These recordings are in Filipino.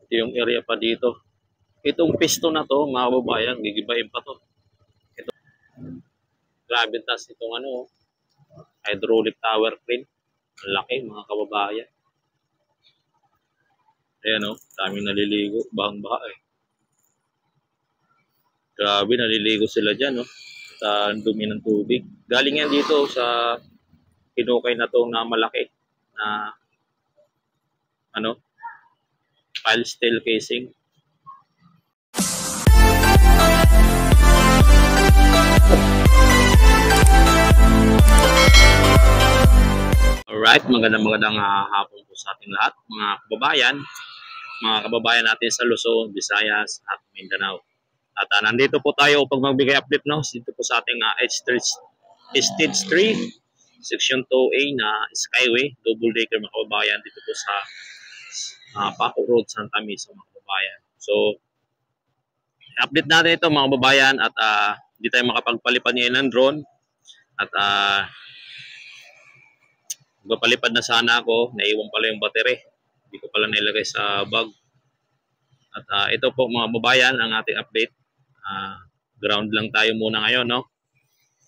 Ito yung area pa dito. Itong piston na to, mga kababayan, gigibahin pa to. Ito, grabe tas itong ano, hydraulic tower crane. Ang laki, mga kababayan. Ayan o, daming naliligo. Bahang-baha eh. Grabe, naliligo sila dyan, no? Sa dumi ng tubig. Galing yan dito sa kinukay na to na malaki na ano, pile steel casing. Alright, magandang hapon po sa ating lahat, mga kababayan natin sa Luzon, Visayas at Mindanao. At nandito po tayo upang magbigay update, no? Dito po sa ating Stage 3, Section 2A na Skyway, double decker, mga kababayan, dito po sa Paco Road, Santa Mesa, mga kababayan. So, update natin ito, mga kababayan, at hindi tayo makapagpalipad ngayon ng drone. At magpalipad na sana ako, naiwan pala yung battery. Hindi ko pala nilagay sa bag. At ito po, mga kababayan, ang ating update. Ground lang tayo muna ngayon, no?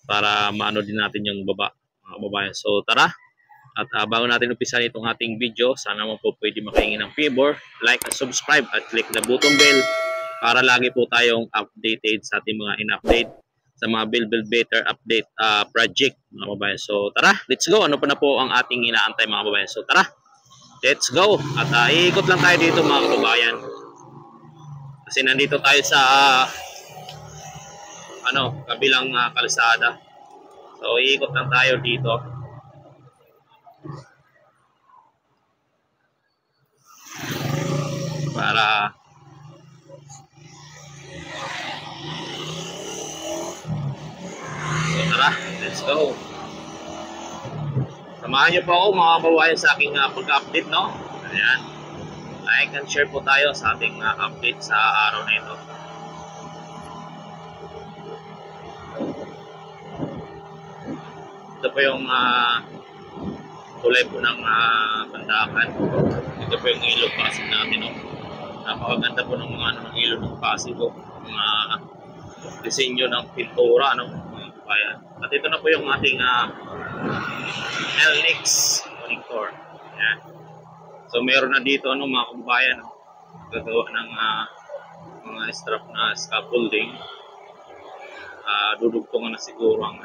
Para maano din natin yung baba, mga kababayan. So tara, at bago natin umpisan itong ating video, sana mo po pwede makahingi ng favor, like at subscribe at click the button bell para lagi po tayong updated sa ating mga in-update sa mga build better update project, mga kababayan. So tara, let's go. Ano pa na po ang ating inaantay, mga kababayan? So tara, let's go. At iikot lang tayo dito, mga kababayan. Kasi nandito tayo sa kabilang kalsada. So iikot lang tayo dito. Para so tara, let's go. Samahan niyo po ako, mga kababayan, sa aking pag-update, no? Ayan. Like and share po tayo sa ating update sa araw na ito. Ito po yung tulay po ng Pandakan. Ito po yung ilog Pasig natin, no? Napakaganda po ng mga ilog ng Pasig, no? Mga disenyo ng pintura, no? At ito na po yung ating LX connector. Ayan. So meron na dito, mga kababayan, gagawa ng mga strap na scaffolding. Dudugtungan na siguro ang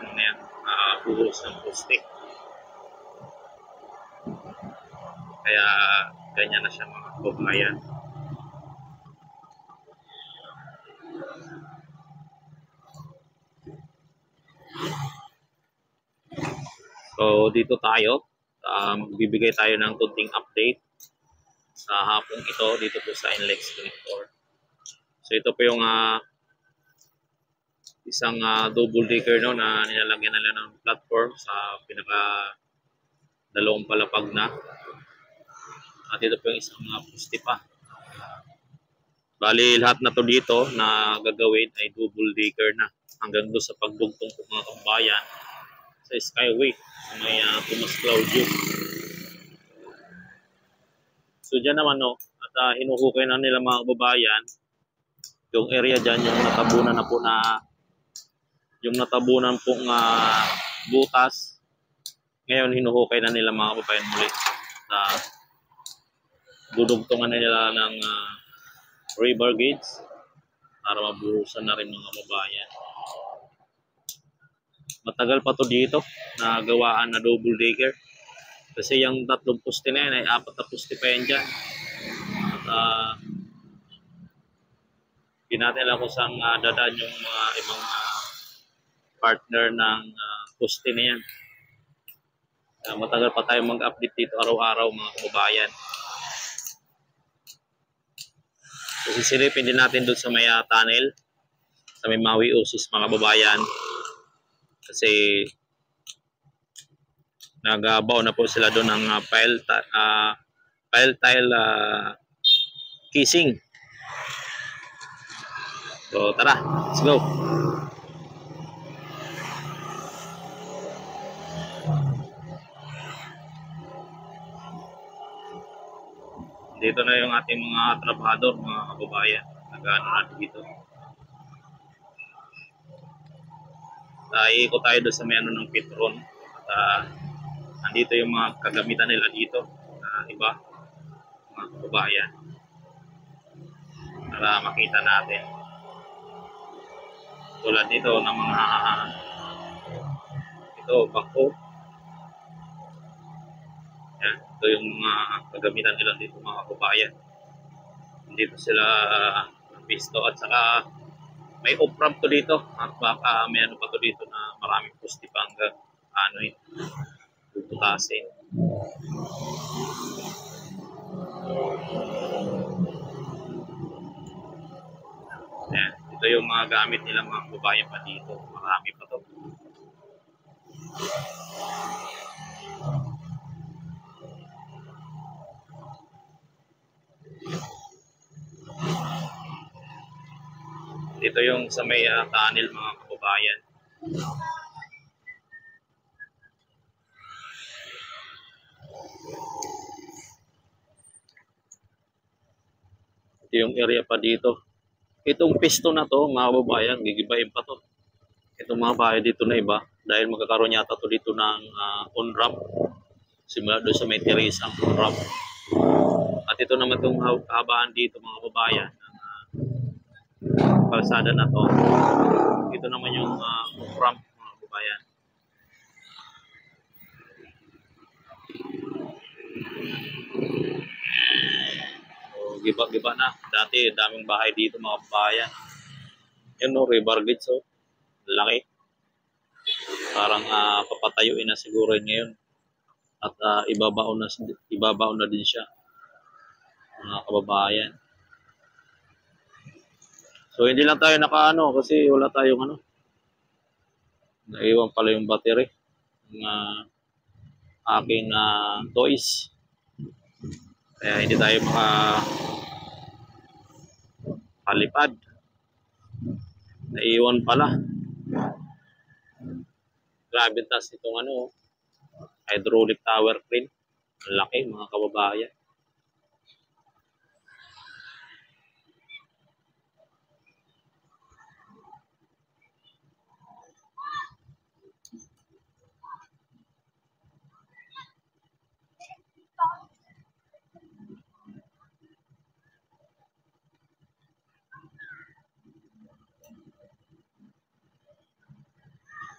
puros ng poste. Kaya ganyan na siya, mga kababayan. So dito tayo, magbibigay tayo ng kunting update sa hapong ito dito po sa NLEX connector. So ito po yung isang double decker, no, na nilalagyan nila ng platform sa pinaka dalawang palapag na. At ito po yung isang poste pa. Bali lahat na to dito na gagawin ay double decker na hanggang doon sa pagdugtong po, mga kababayan, sa Skyway sa may Tomas Claudio. So dyan naman, no, at hinuhukay na nila, mga kababayan, yung area dyan, yung natabunan na po pong butas. Ngayon hinuhukay na nila, mga kababayan, muli sa dudugtungan na nila ng river gates para mabuhusan na rin, mga kababayan. Matagal pa to dito na gawaan na double decker. Kasi yung tatlong poste na yan ay 4 na poste pa yan dyan. At hindi natin alam kung saan dadaan yung mga ibang partner ng poste na yan. Matagal pa tayo mag-update dito araw-araw, mga kababayan. Kasi silipin din natin doon sa may tunnel, sa may Maui Oasis, mga kababayan. Kasi nagabaw na po sila doon ng pile tile casing. So tara, let's go. Dito ito na yung ating mga trabahador, mga kababayan. Nag-ano na dito. Iikot tayo doon sa may ano ng Petron. At nandito yung mga kagamitan nila dito. Iba, mga kababayan. Para makita natin. Tulad dito ng mga ito, bako. Yan, ito yung mga kagamitan nila dito, mga kababayan. Dito sila pisto at saka may off-ramp to dito at baka may ano pa to dito na maraming pusti pa hanggang ano yun, puputasin. Ayan, ito yung mga gamit nila mga kababayan pa dito, marami pa to. Ito yung sa may tunnel mga kababayan. Ito yung area pa dito. Itong pisto na to mga kababayan, gigibayin pa to. Itong mga bahay dito na iba dahil magkakaroon yata to dito ng on-ramp. Simula doon sa may Teresang on-ramp. At ito naman itong kahabaan dito mga kababayan. Kalsada na to. Ito naman yung ramp mga kababayan. So, giba-giba na. Dati daming bahay dito mga kababayan. Yan no, river gate so. Laki. Parang papatayuin na siguro ngayon. At ibabaon na din siya. Mga kababayan. So hindi lang tayo nakaano kasi wala tayong ano. Naiwan pala yung battery ng aking toys. Kaya hindi tayo palipad. Naiwan pala. Grabe tas itong ano, hydraulic tower crane. Ang laki mga kababayan.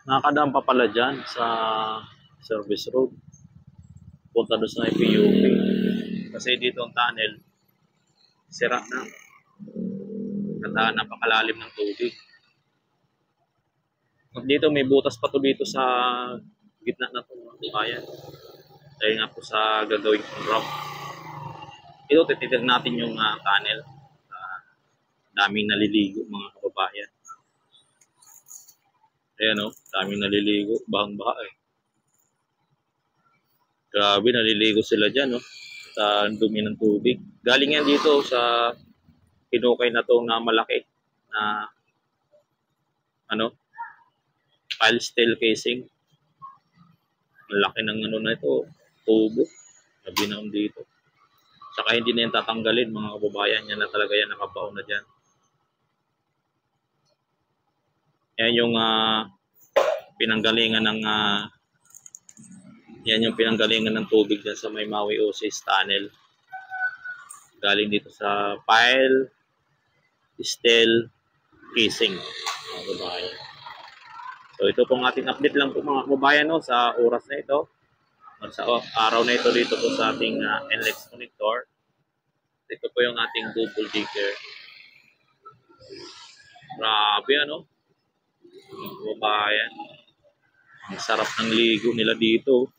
Nakakadaan pa pala dyan sa service road. Punta doon sa PUP. Kasi dito ang tunnel, sira na. At napakalalim ng tubig. At dito may butas pa to dito sa gitna na ito mga kababayan. Dahil nga po sa gagawing ramp. Ito tititig natin yung tunnel. Daming naliligo mga kababayan. Ayan o, daming naliligo. Bahang-baha eh. Grabe, naliligo sila dyan o. Sa dumi ng tubig. Galing yan dito sa pinukay na to na malaki. Na ano, pile steel casing. Malaki ng ano na ito. Tubo. Sabi na dito. Saka hindi na yan tatanggalin mga kababayan. Yan na talaga yan, nakabaon na dyan. Yan yung pinanggalingan ng yan yung pinanggalingan ng tubig dyan sa may Maui Oasis Tunnel. Galing dito sa pile steel casing mga kababayan. So ito pong ating update lang po mga kababayan no, sa oras na ito. At sa araw na ito dito po sa ating NLEX connector. Ito po yung ating double digger. Grabe ano. Mga kababayan. Ang sarap ng ligo nila dito.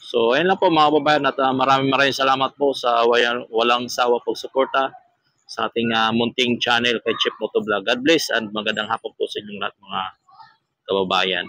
So, ayun lang po mga kababayan at maraming salamat po sa walang sawa pagsuporta sa ating munting channel kay Chip Motovlog. God bless and magandang hapon po sa inyong lahat mga kababayan.